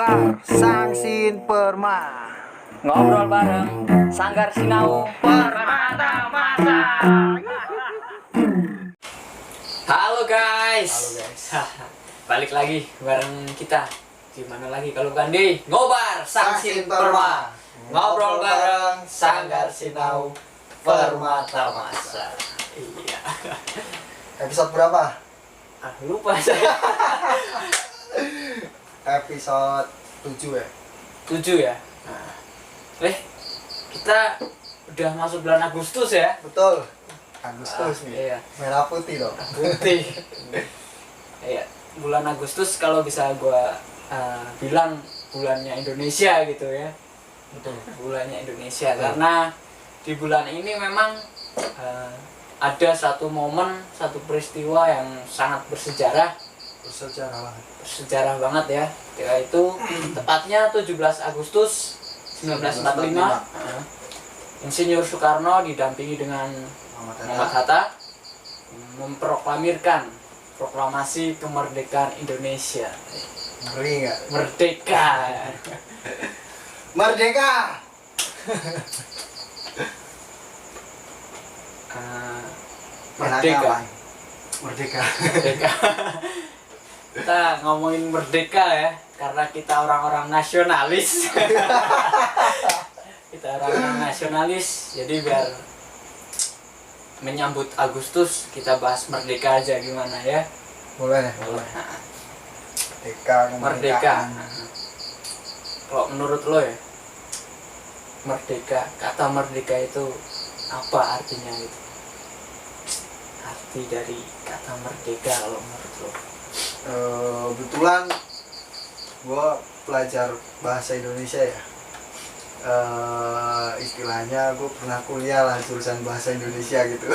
Ngobar Sangsin Perma, Ngobrol bareng Sanggar Sinau Permata-mata. Halo guys. Halo guys. Balik lagi bareng kita. Gimana lagi kalau bukan di Ngobar Sangsin Perma. Ngobrol bareng Sanggar Sinau Permata-mata. Iya. Episode berapa? Lupa saya. Episode 7 ya? 7 ya. Nah, kita udah masuk bulan Agustus ya. Betul. Agustus nih. Iya. Merah putih dong. Putih. Iya, bulan Agustus kalau bisa gua bilang bulannya Indonesia gitu ya. Betul. Bulannya Indonesia karena di bulan ini memang ada satu momen, satu peristiwa yang sangat bersejarah banget ya. Yaitu tepatnya 17 Agustus 1945 Insinyur Soekarno didampingi dengan Muhammad Hatta memproklamirkan proklamasi kemerdekaan Indonesia. Ngeri nggak? Merdeka. Merdeka! Merdeka. Merdeka. Merdeka. Kita ngomongin merdeka ya, karena kita orang-orang nasionalis. Kita orang-orang nasionalis, jadi biar menyambut Agustus kita bahas merdeka aja gimana ya? Boleh ya? Boleh. Merdeka. Kalau menurut lo ya, merdeka, kata merdeka itu apa artinya gitu? Arti dari kata merdeka kalau menurut lo? Kebetulan gue pelajar bahasa Indonesia ya. Istilahnya gue pernah kuliah lah jurusan bahasa Indonesia gitu.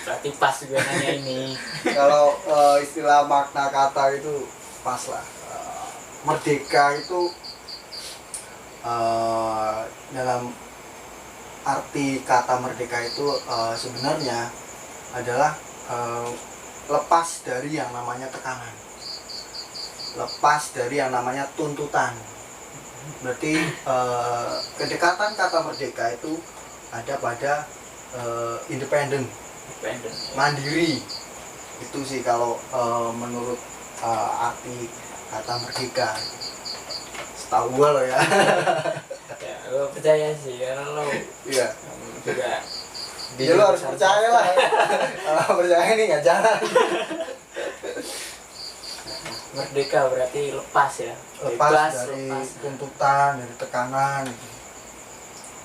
Berarti pas gue nanya ini. Kalau istilah makna kata itu pas lah. Merdeka itu dalam arti kata merdeka itu sebenarnya adalah lepas dari yang namanya tekanan, lepas dari yang namanya tuntutan. Berarti kedekatan kata merdeka itu ada pada independen, mandiri. Itu sih kalau menurut arti kata merdeka. Setahu gue lo ya. Ya, gue percaya sih karena lo Iya. juga. Ya lo harus percaya lah. Kalau percaya nih nggak jalan. Merdeka berarti lepas ya. Lepas dari tuntutan, dari tekanan.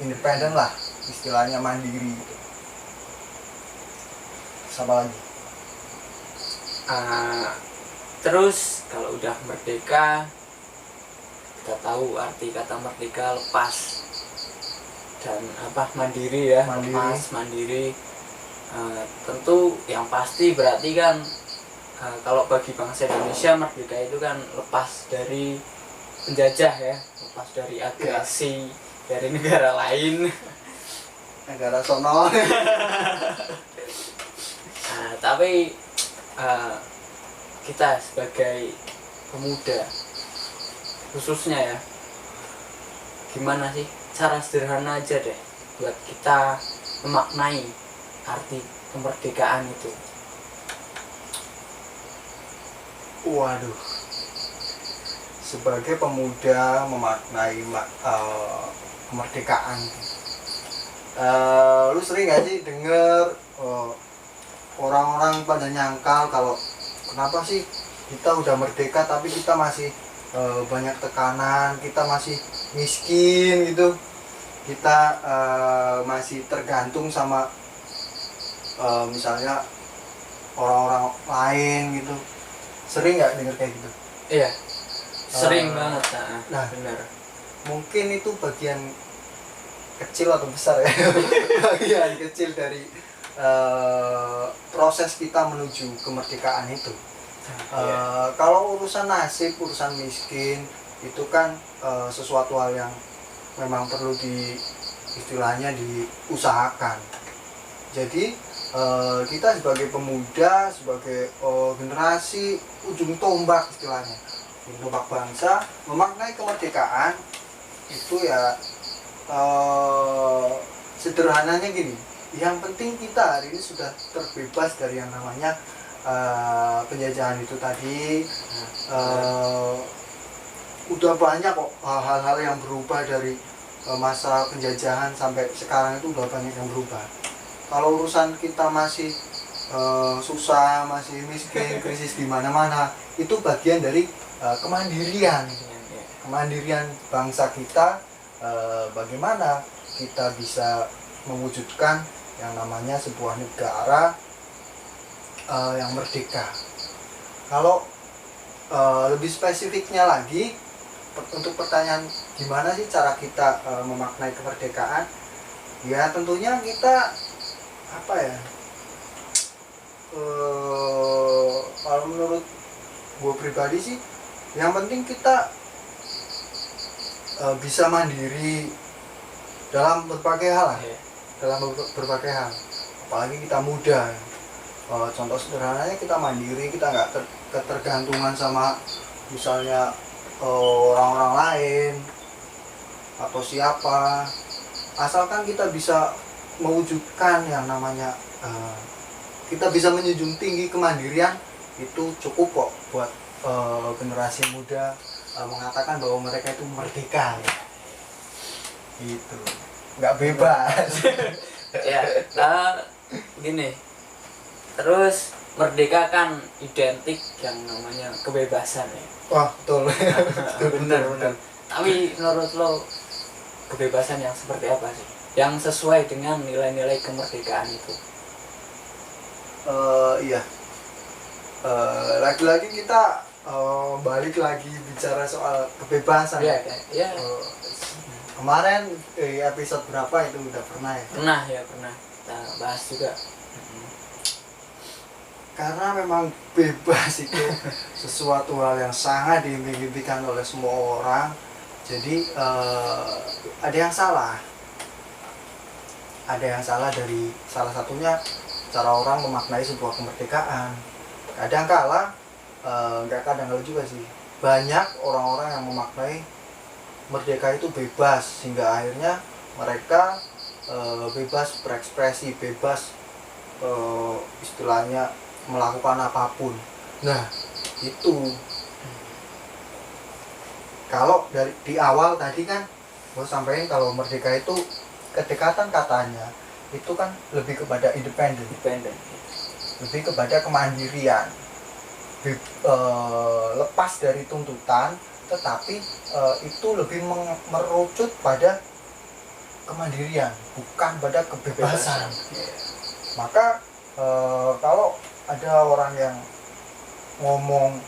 Independen lah, istilahnya mandiri. Gitu. Sama lagi. Terus kalau udah merdeka, kita tahu arti kata merdeka lepas dan mandiri ya, lepas mandiri. Tentu yang pasti berarti kan kalau bagi bangsa Indonesia merdeka itu kan lepas dari penjajah ya, lepas dari agresi dari negara lain, negara sono. tapi kita sebagai pemuda khususnya ya, gimana sih cara sederhana aja deh buat kita memaknai arti kemerdekaan itu? Waduh, sebagai pemuda memaknai kemerdekaan, lu sering gak sih denger orang-orang pada nyangkal kalau kenapa sih kita udah merdeka tapi kita masih banyak tekanan, kita masih miskin gitu, kita masih tergantung sama misalnya orang-orang lain gitu. Sering nggak denger kayak gitu? Iya, sering banget. Nah, benar. Mungkin itu bagian kecil atau besar ya, bagian kecil dari proses kita menuju kemerdekaan itu. Kalau urusan nasib, urusan miskin itu kan sesuatu hal yang memang perlu istilahnya diusahakan. Jadi kita sebagai pemuda, sebagai generasi ujung tombak istilahnya, Numpak bangsa memaknai kemerdekaan itu ya sederhananya gini, yang penting kita hari ini sudah terbebas dari yang namanya penjajahan itu tadi. Udah banyak kok hal-hal yang berubah dari masa penjajahan sampai sekarang, itu udah banyak yang berubah. Kalau urusan kita masih susah, masih miskin, krisis di mana-mana, itu bagian dari kemandirian bangsa kita. Bagaimana kita bisa mewujudkan yang namanya sebuah negara yang merdeka. Kalau lebih spesifiknya lagi, untuk pertanyaan gimana sih cara kita memaknai kemerdekaan, ya tentunya kita apa ya, kalau menurut gue pribadi sih, yang penting kita bisa mandiri dalam berbagai hal lah, dalam berbagai hal, apalagi kita muda. Contoh sederhananya, kita mandiri, kita nggak ketergantungan sama misalnya orang-orang lain atau siapa, asalkan kita bisa mewujudkan yang namanya kita bisa menjunjung tinggi kemandirian, itu cukup kok buat generasi muda mengatakan bahwa mereka itu merdeka gitu, nggak bebas. Ya, gini, terus merdeka kan identik yang namanya kebebasan ya. Wah, betul. Bener. Tapi menurut lo kebebasan yang seperti apa sih yang sesuai dengan nilai-nilai kemerdekaan itu? Iya. Lagi-lagi kita balik lagi bicara soal kebebasan. Iya. Kemarin episode berapa itu udah pernah ya? Pernah. Kita bahas juga. Karena memang bebas itu sesuatu hal yang sangat dimimpikan oleh semua orang. Jadi ada yang salah dari salah satunya cara orang memaknai sebuah kemerdekaan. Kadang kala nggak kadang kala juga sih, banyak orang-orang yang memaknai merdeka itu bebas, sehingga akhirnya mereka bebas berekspresi, bebas istilahnya melakukan apapun. Nah, itu kalau di awal tadi kan gue sampaikan kalau merdeka itu kedekatan katanya itu kan lebih kepada independen, lebih kepada kemandirian, lepas dari tuntutan, tetapi itu lebih merucut pada kemandirian, bukan pada kebebasan. Maka kalau ada orang yang ngomong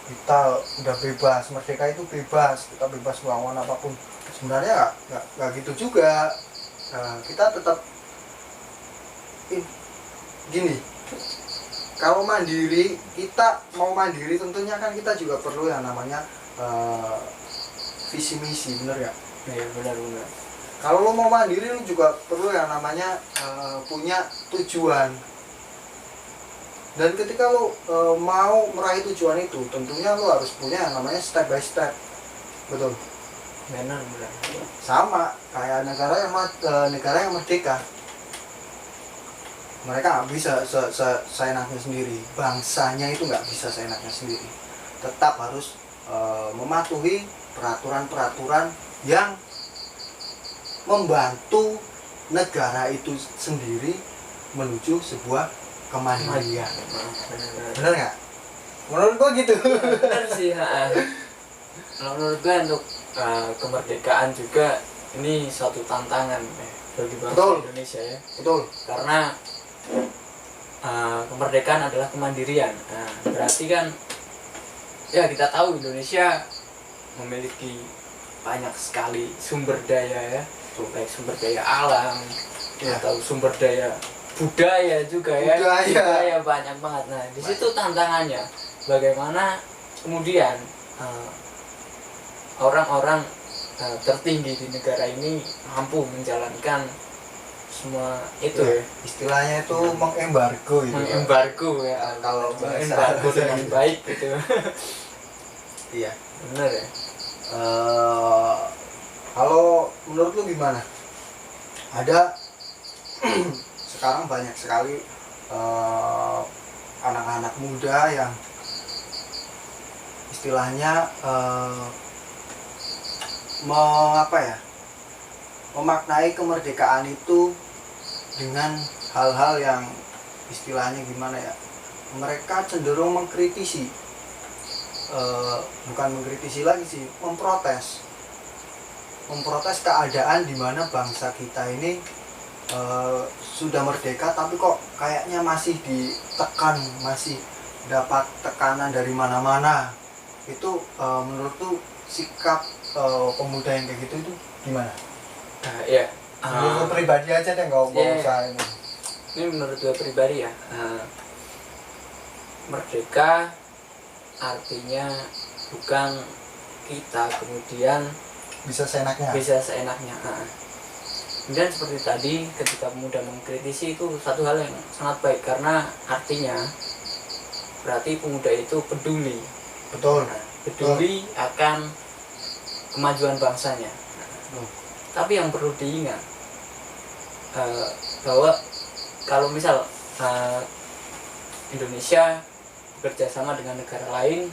kita udah bebas, merdeka itu bebas, kita bebas melakukan apapun, sebenarnya nggak gitu juga. Kita tetap gini, kalau mandiri, kita mau mandiri tentunya kan kita juga perlu yang namanya visi misi, bener ya? Iya, benar. Kalau lo mau mandiri, lo juga perlu yang namanya punya tujuan. Dan ketika lo mau meraih tujuan itu, tentunya lo harus punya yang namanya step by step. Betul? Benar. Sama kayak negara yang merdeka. Mereka nggak bisa seenaknya sendiri. Bangsanya itu nggak bisa seenaknya sendiri. Tetap harus mematuhi peraturan-peraturan yang membantu negara itu sendiri menuju sebuah kemandirian. Bener nggak? Menurut gua gitu. Benar sih. Kalau menurut gue untuk kemerdekaan juga ini suatu tantangan bagi bangsa Indonesia ya. Betul. Karena kemerdekaan adalah kemandirian. Nah, berarti kan ya kita tahu Indonesia memiliki banyak sekali sumber daya ya, baik sumber daya alam atau sumber daya budaya juga ya. Budaya banyak banget. Nah, di situ tantangannya bagaimana kemudian orang-orang tertinggi di negara ini mampu menjalankan semua itu ya. Istilahnya itu mengembargo gitu. Mengembargo ya, kalau mengembargo dengan baik gitu. Iya. Bener ya. Kalau menurut lu gimana? Ada sekarang banyak sekali anak-anak muda yang istilahnya memaknai kemerdekaan itu dengan hal-hal yang istilahnya gimana ya, mereka cenderung mengkritisi, bukan mengkritisi lagi sih, memprotes keadaan di mana bangsa kita ini sudah merdeka tapi kok kayaknya masih ditekan, masih dapat tekanan dari mana-mana. Itu menurut tuh sikap pemuda yang kayak gitu itu gimana? Ya. Menurut pribadi aja deh, nggak usah ini. Ini menurut gue pribadi ya. Merdeka artinya bukan kita kemudian Bisa seenaknya. Kemudian seperti tadi ketika pemuda mengkritisi itu satu hal yang sangat baik, karena artinya berarti pemuda itu peduli. Betul. Peduli akan kemajuan bangsanya. Tapi yang perlu diingat bahwa kalau misal Indonesia bekerja sama dengan negara lain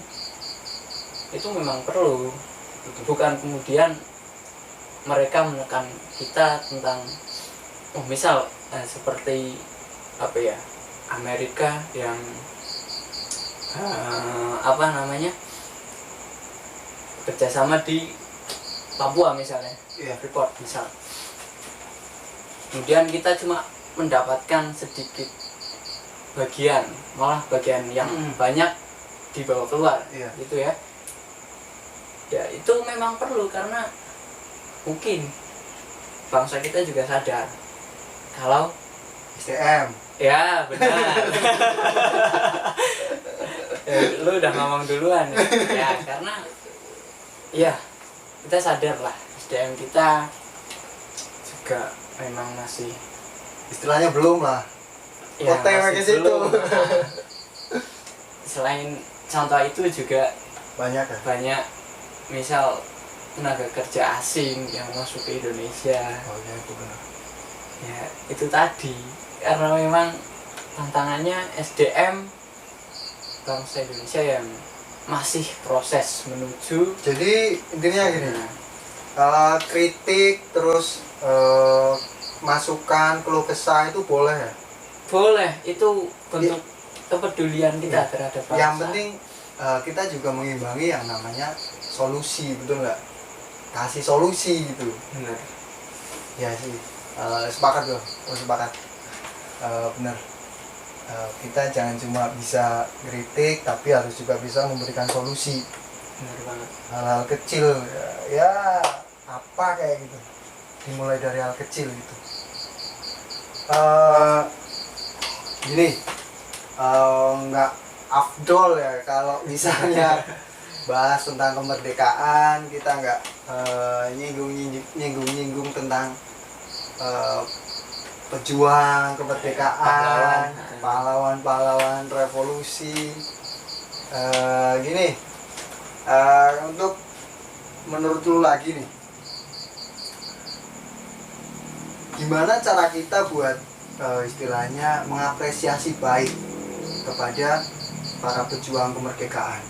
itu memang perlu, bukan kemudian mereka menekan kita tentang misal seperti Amerika yang kerjasama di Papua misalnya, Freeport misal. Kemudian kita cuma mendapatkan sedikit bagian, malah bagian yang banyak dibawa keluar, gitu ya. Ya itu memang perlu, karena mungkin bangsa kita juga sadar kalau SDM. Ya benar. Lu udah ngomong duluan ya, karena ya kita sadar lah SDM kita juga memang masih istilahnya belum lah. Ya, OTW ke situ. Selain contoh itu juga banyak misal tenaga kerja asing yang masuk ke Indonesia. Oh ya, itu benar. Ya itu tadi, karena memang tantangannya SDM bangsa Indonesia yang masih proses menuju. Jadi intinya gini, kritik terus masukan, keluh kesah itu boleh ya? Boleh, itu bentuk kepedulian kita terhadap bangsa. Yang penting kita juga mengimbangi yang namanya solusi, betul nggak? Kasih solusi gitu. Benar. Ya sih, sepakat loh, sepakat. Benar. Kita jangan cuma bisa kritik, tapi harus juga bisa memberikan solusi. Benar banget. Hal-hal kecil, ya apa kayak gitu. Dimulai dari hal kecil gitu. Gini, nggak afdol ya kalau misalnya bahas tentang kemerdekaan, kita nggak nyinggung tentang pejuang kemerdekaan, pahlawan revolusi. Gini, untuk menurut lu lagi nih, gimana cara kita buat istilahnya mengapresiasi baik kepada para pejuang kemerdekaan?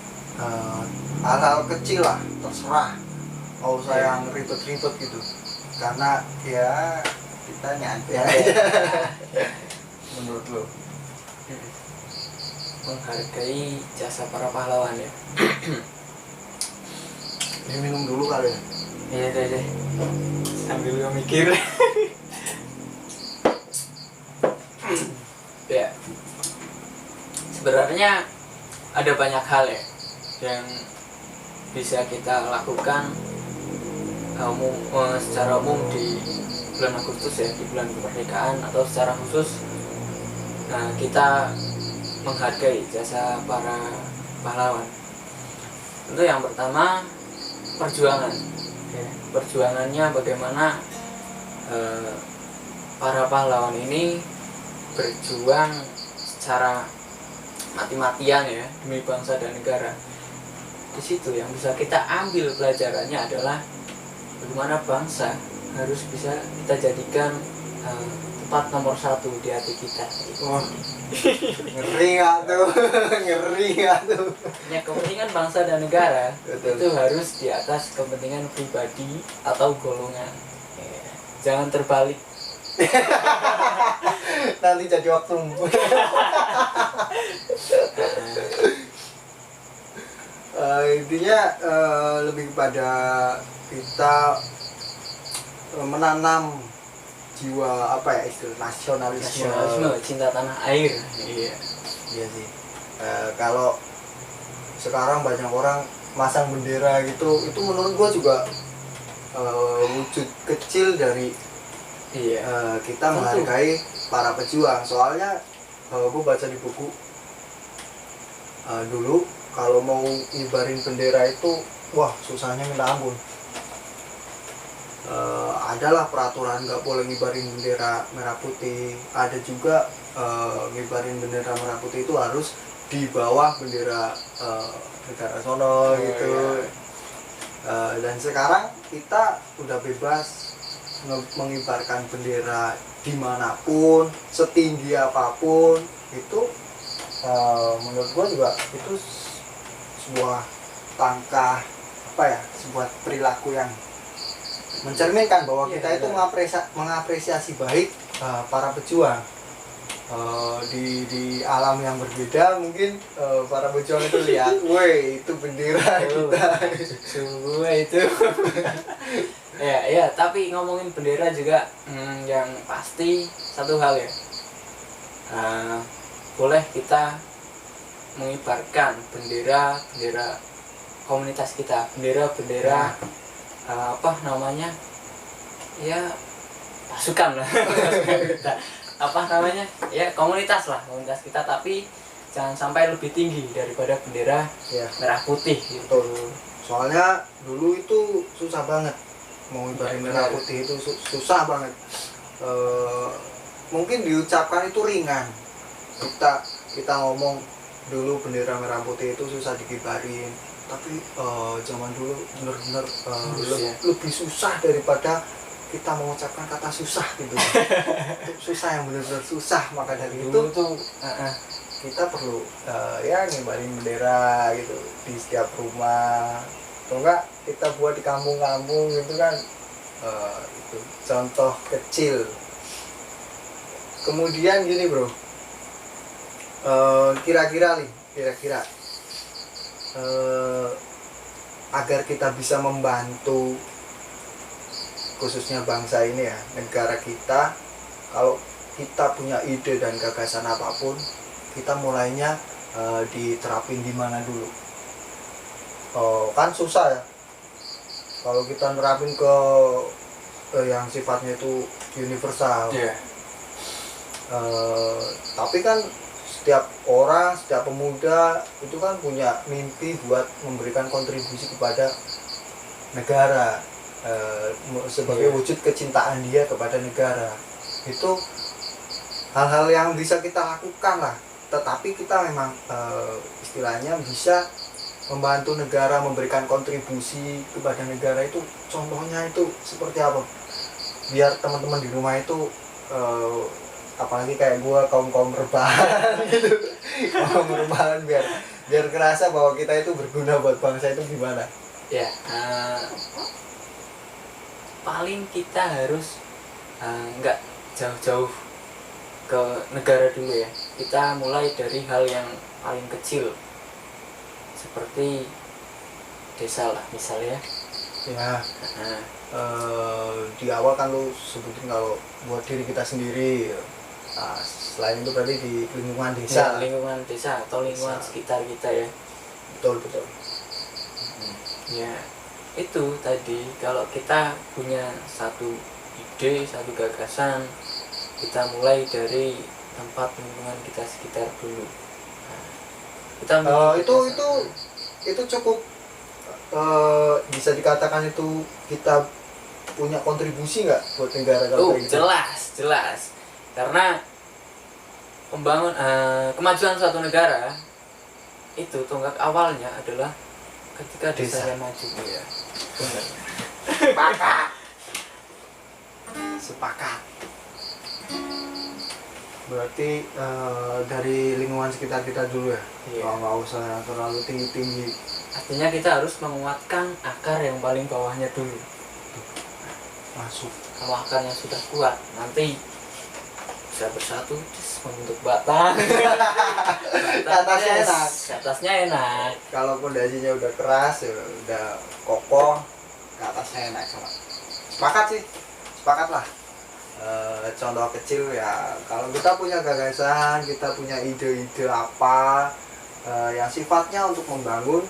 Hal-hal kecil lah, terserah, nggak usah yang ribet-ribet gitu, karena ya kita nyantai aja. Menurut lo? Menghargai jasa para pahlawan ya. Ini minum dulu kali ya? Iya deh. Sambil gue mikir. Ya. Sebenarnya ada banyak hal ya yang bisa kita lakukan secara umum di bulan Agustus ya, di bulan kemerdekaan, atau secara khusus kita menghargai jasa para pahlawan. Tentu yang pertama perjuangan ya. Perjuangannya bagaimana para pahlawan ini berjuang secara mati-matian ya demi bangsa dan negara. di situ yang bisa kita ambil pelajarannya adalah bagaimana bangsa harus bisa kita jadikan tempat nomor 1 di hati kita. Wah, ngeri nggak tuh? Ngeri nggak tuh? Ya, kepentingan bangsa dan negara Betul. itu harus di atas kepentingan pribadi atau golongan. Ya, jangan terbalik. Nanti jadi waktu. Intinya lebih kepada kita menanam jiwa apa ya, istilah nasionalisme, cinta tanah air. Iya. Iya sih. Kalau sekarang banyak orang masang bendera gitu, itu menurut gua juga wujud kecil dari kita menghargai para pejuang. Soalnya gua baca di buku dulu kalau mau ngibarin bendera itu, wah susahnya minta ampun. Adalah peraturan nggak boleh ngibarin bendera merah putih. Ada juga ngibarin bendera merah putih itu harus di bawah bendera negara sono gitu. Dan sekarang kita udah bebas mengibarkan bendera dimanapun, setinggi apapun. Itu menurut gua juga itu sebuah langkah apa ya, sebuah perilaku yang mencerminkan bahwa kita itu mengapresiasi baik para pejuang. Di alam yang berbeda mungkin para pejuang itu lihat, woi itu bendera kita. Sungguh itu. ya, tapi ngomongin bendera juga yang pasti satu hal ya. Boleh kita mengibarkan bendera komunitas kita, bendera apa namanya, ya pasukan lah. Apa namanya, ya komunitas kita, tapi jangan sampai lebih tinggi daripada bendera merah putih gitu. Soalnya dulu itu susah banget mau ngibarin merah putih, itu susah banget. Mungkin diucapkan itu ringan, kita ngomong dulu bendera merah putih itu susah dikibarin, tapi zaman dulu benar-benar lebih susah daripada kita mengucapkan kata susah gitu. Itu susah, yang benar-benar susah. Maka dari itu tuh kita perlu ya ngibarin bendera gitu di setiap rumah, atau enggak kita buat di kampung-kampung gitu kan. Itu contoh kecil. Kemudian gini bro, kira-kira agar kita bisa membantu khususnya bangsa ini ya, negara kita, kalau kita punya ide dan gagasan apapun, kita mulainya diterapin di mana dulu. Kan susah ya kalau kita nerapin ke yang sifatnya itu universal. Tapi kan setiap orang, setiap pemuda itu kan punya mimpi buat memberikan kontribusi kepada negara, sebagai wujud kecintaan dia kepada negara. Itu hal-hal yang bisa kita lakukan lah, tetapi kita memang istilahnya bisa membantu negara, memberikan kontribusi kepada negara. Itu contohnya itu seperti apa, biar teman-teman di rumah itu apalagi kayak gua kaum rebahan gitu, kaum rebahan, biar kerasa bahwa kita itu berguna buat bangsa. Itu gimana ya? Paling kita harus nggak jauh-jauh ke negara dulu ya. Kita mulai dari hal yang paling kecil, seperti desa lah misalnya ya. Di awal kan lu sebutin kalau buat diri kita sendiri. Selain itu berarti di lingkungan desa, lingkungan desa atau lingkungan sekitar kita ya. Betul. Ya itu tadi, kalau kita punya satu ide, satu gagasan, kita mulai dari tempat lingkungan kita sekitar dulu. Itu cukup bisa dikatakan itu kita punya kontribusi nggak buat negara kalau gitu? Jelas. Karena kemajuan suatu negara itu tonggak awalnya adalah ketika Desa. desanya maju ya. Benar. Sepakat. Sepakat. Berarti dari lingkungan sekitar kita dulu ya. Iya. Nggak usah yang terlalu tinggi-tinggi. Artinya kita harus menguatkan akar yang paling bawahnya dulu. Masuk. Kalau akarnya sudah kuat, nanti bisa bersatu terus membentuk batang. Atasnya enak. Atasnya enak. Kalau pondasinya udah keras, ya udah kokoh, ke atasnya enak sama. Sepakat sih, sepakat lah. Contoh kecil ya, kalau kita punya gagasan, kita punya ide-ide apa yang sifatnya untuk membangun,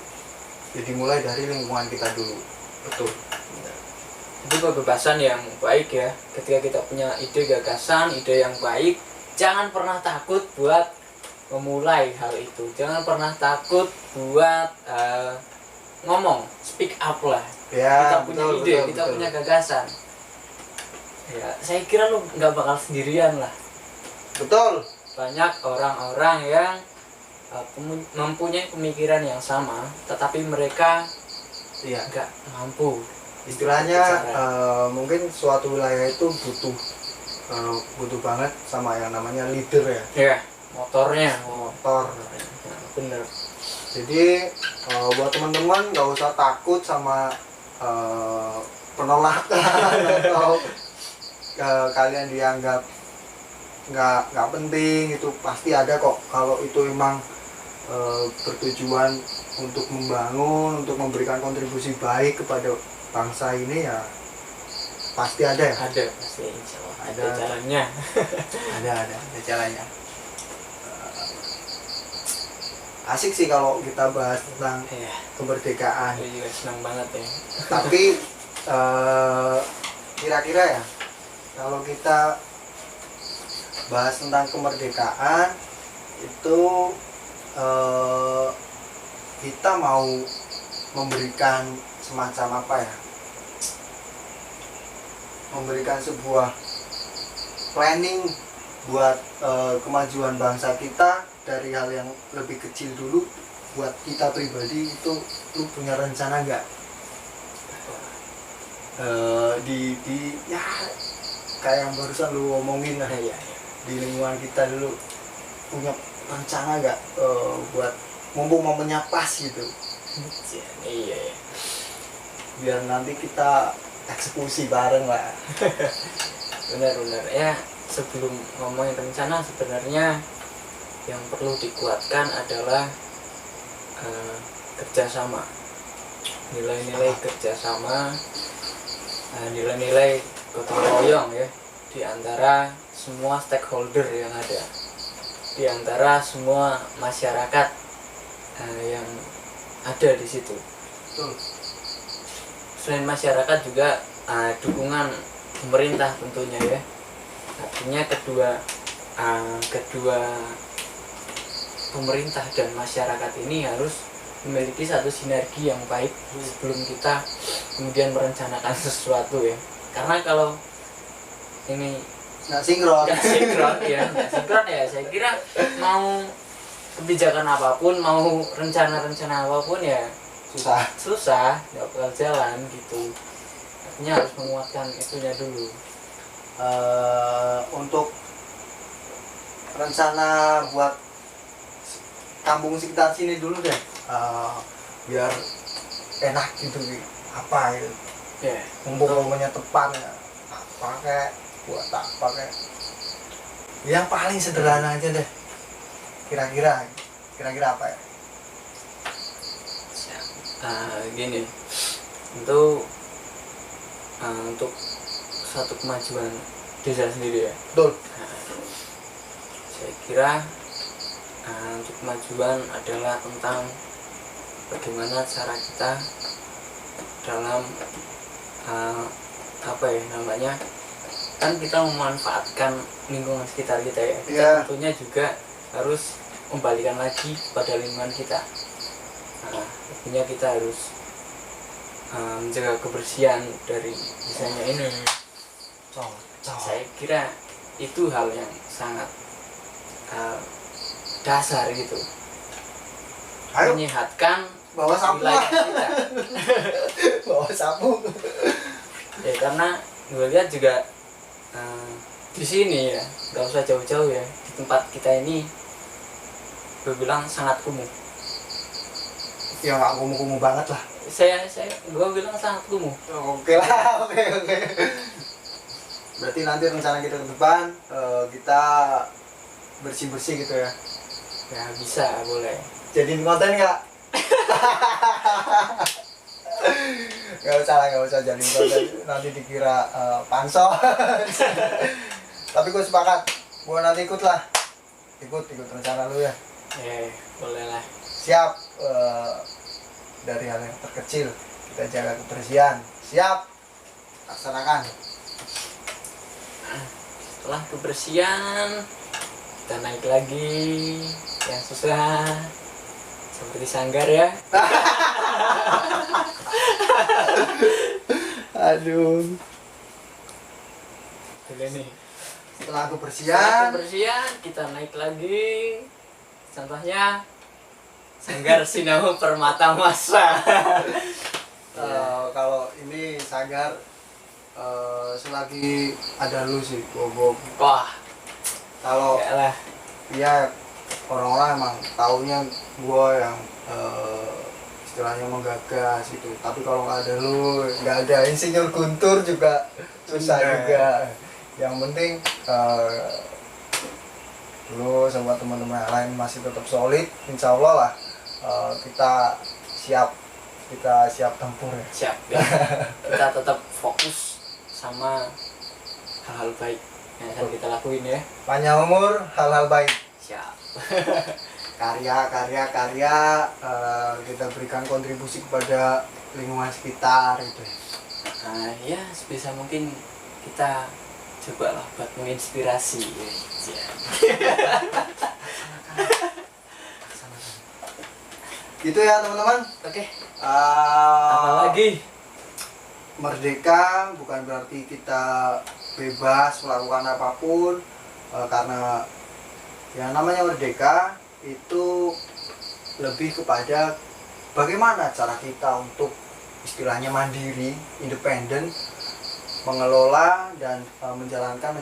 jadi mulai dari lingkungan kita dulu. Betul. Itu kebebasan yang baik ya. Ketika kita punya ide gagasan, ide yang baik, jangan pernah takut buat memulai hal itu. Jangan pernah takut buat ngomong, speak up lah. Ya, Kita punya ide, kita betul. punya gagasan. Ya, saya kira lu nggak bakal sendirian lah. Betul. Banyak orang-orang yang mempunyai pemikiran yang sama, tetapi mereka Iya. nggak mampu. Istilahnya Bicara. mungkin suatu wilayah itu butuh banget sama yang namanya leader ya, Ya, motornya. motor. Nah, bener. Jadi buat teman-teman nggak usah takut sama penolakan atau kalian dianggap nggak penting, itu pasti ada kok. Kalau itu emang bertujuan untuk membangun, untuk memberikan kontribusi baik kepada bangsa ini, ya pasti ada ya. Ada pasti, insya Allah ada Ada. jalannya. ada caranya. Asik sih kalau kita bahas tentang Iya, kemerdekaan. saya juga senang banget ya. Tapi kira-kira ya, kalau kita bahas tentang kemerdekaan itu kita mau memberikan semacam apa ya, memberikan sebuah planning buat kemajuan bangsa kita dari hal yang lebih kecil dulu. Buat kita pribadi itu, lu punya rencana nggak di ya kayak yang barusan lu omongin lah, Iya, di lingkungan kita dulu punya rencana nggak buat mumpung momennya pas gitu, iya. biar nanti kita eksekusi bareng lah. Benar-benar ya. Sebelum ngomongin rencana, sebenarnya yang perlu dikuatkan adalah kerjasama, nilai-nilai kerjasama, nilai-nilai gotong royong ya, di antara semua stakeholder yang ada, di antara semua masyarakat yang ada di situ. Betul. Selain masyarakat juga dukungan pemerintah tentunya ya. Artinya kedua pemerintah dan masyarakat ini harus memiliki satu sinergi yang baik sebelum kita kemudian merencanakan sesuatu ya. Karena kalau ini Nggak sinkron. nggak sinkron ya, saya kira mau kebijakan apapun, mau rencana-rencana apapun ya susah, nggak bakal jalan gitu. Artinya harus menguatkan itunya dulu. Untuk rencana buat kampung sekitar sini dulu deh, biar enak gitu, apa gitu, Ya, momennya tepat ya, apa kayak buat apa kayak yang paling sederhana aja deh, kira-kira apa ya? gini, untuk satu kemajuan desa sendiri ya. Betul. Saya kira untuk kemajuan adalah tentang bagaimana cara kita dalam apa ya namanya, kan kita memanfaatkan lingkungan sekitar kita ya. Kita Yeah. tentunya juga harus kembalikan lagi pada lingkungan kita. Tentunya kita harus menjaga kebersihan dari misalnya ini. Saya kira itu hal yang sangat dasar gitu. Ayo. Menyehatkan bawa sapu wilayah kita. bawa sapu. Ya karena gue lihat juga di sini ya, nggak usah jauh-jauh ya, di tempat kita ini gue bilang sangat kumuh. Ya nggak kumuh-kumuh banget lah. Gue bilang sangat kumuh. Oke lah, oke. Berarti nanti rencana kita ke depan kita bersih-bersih gitu ya. Ya bisa, boleh. Jadiin konten nggak? Nggak usah jadiin konten. Nanti dikira pansos. Tapi gue sepakat, gue nanti ikut rencana lu ya. Boleh lah. Siap. Dari hal yang terkecil kita jaga kebersihan. Siap. Laksanakan. Setelah kebersihan kita naik lagi yang susah seperti sanggar ya. Aduh. Boleh nih. Setelah Setelah kebersihan kebersihan kita naik lagi. Contohnya sanggar Sinau Permata Masa. kalau ini sanggar selagi ada lu sih Bobo. Wah, Kalau lah. ya orang-orang emang taunya gua yang istilahnya menggagas gitu. Tapi kalau nggak ada lu, nggak ada insinyur Guntur juga susah juga. Yang penting lu sama teman-teman yang lain masih tetap solid, insya Allah lah kita siap tempur ya. Siap ya. Kita tetap fokus sama hal-hal baik yang akan kita lakuin ya. Panjang umur, hal-hal baik. Siap. Karya kita berikan kontribusi kepada lingkungan sekitar gitu. Nah ya sebisa mungkin kita coba lah buat menginspirasi ya. Gitu ya teman-teman. Oke. Apa lagi? Merdeka bukan berarti kita bebas melakukan apapun, karena yang namanya merdeka itu lebih kepada bagaimana cara kita untuk istilahnya mandiri, independen, mengelola dan menjalankan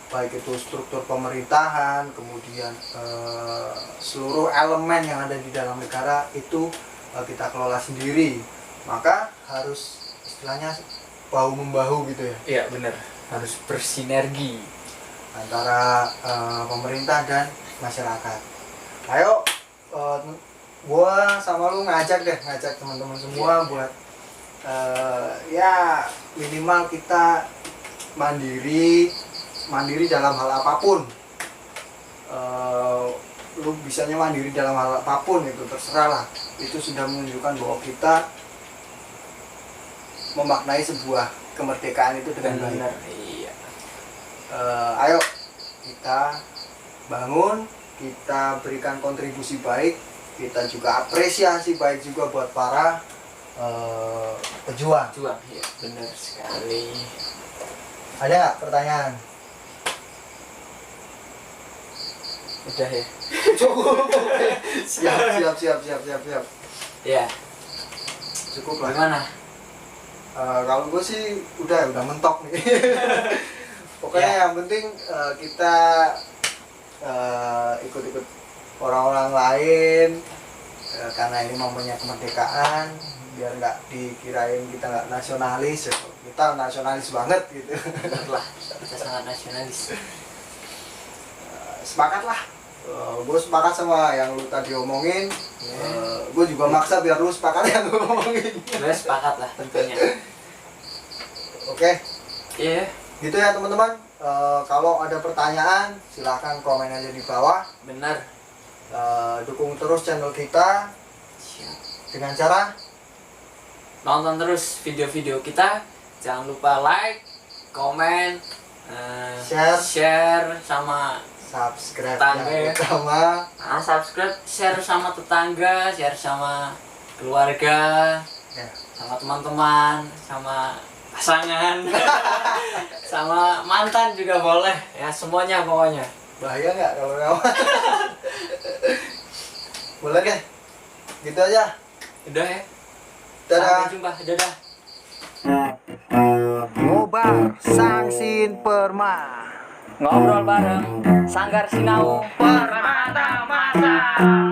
baik itu struktur pemerintahan, kemudian seluruh elemen yang ada di dalam negara itu kita kelola sendiri. Maka harus istilahnya bahu membahu gitu ya. Iya benar. Harus bersinergi antara pemerintah dan masyarakat. Ayo, gua sama lu ngajak teman-teman semua buat ya minimal kita mandiri dalam hal apapun. Lu bisanya mandiri dalam hal apapun itu terserah lah. Itu sudah menunjukkan bahwa kita memaknai sebuah kemerdekaan itu dengan baik. benar. Iya. Ayo kita bangun, kita berikan kontribusi baik, kita juga apresiasi baik juga buat para pejuang. Iya benar sekali. Ada nggak pertanyaan? Udah ya. Cukup. siap. Ya. Cukup lah. Gimana? Kalau gue sih udah mentok nih. Pokoknya yang penting kita ikut-ikut orang-orang lain karena ini momennya kemerdekaan, biar nggak dikirain kita nggak nasionalis. Kita nasionalis banget gitu. Benar lah, kita sangat nasionalis. Sepakat lah. Gue sepakat sama yang lu tadi omongin. Gue juga maksa biar lu sepakat yang lu omongin. Gue sepakat lah tentunya. Oke. Iya. Gitu ya teman-teman. Kalau ada pertanyaan silahkan komen aja di bawah. Benar. Dukung terus channel kita. Siap. Dengan cara Nonton terus video-video kita. Jangan lupa like, komen, share sama subscribe tetangga yang ya. utama. Subscribe, share sama tetangga, share sama keluarga, Ya. sama teman-teman, sama pasangan, sama mantan juga boleh. Ya semuanya pokoknya. Bahaya nggak kalau kawan? Boleh deh. Gitu aja. Udah ya. Dadah. Sampai jumpa. Dadah. Ngobar Sangsin Perma. Ngobrol bareng Sanggar Sinau Permata Masa.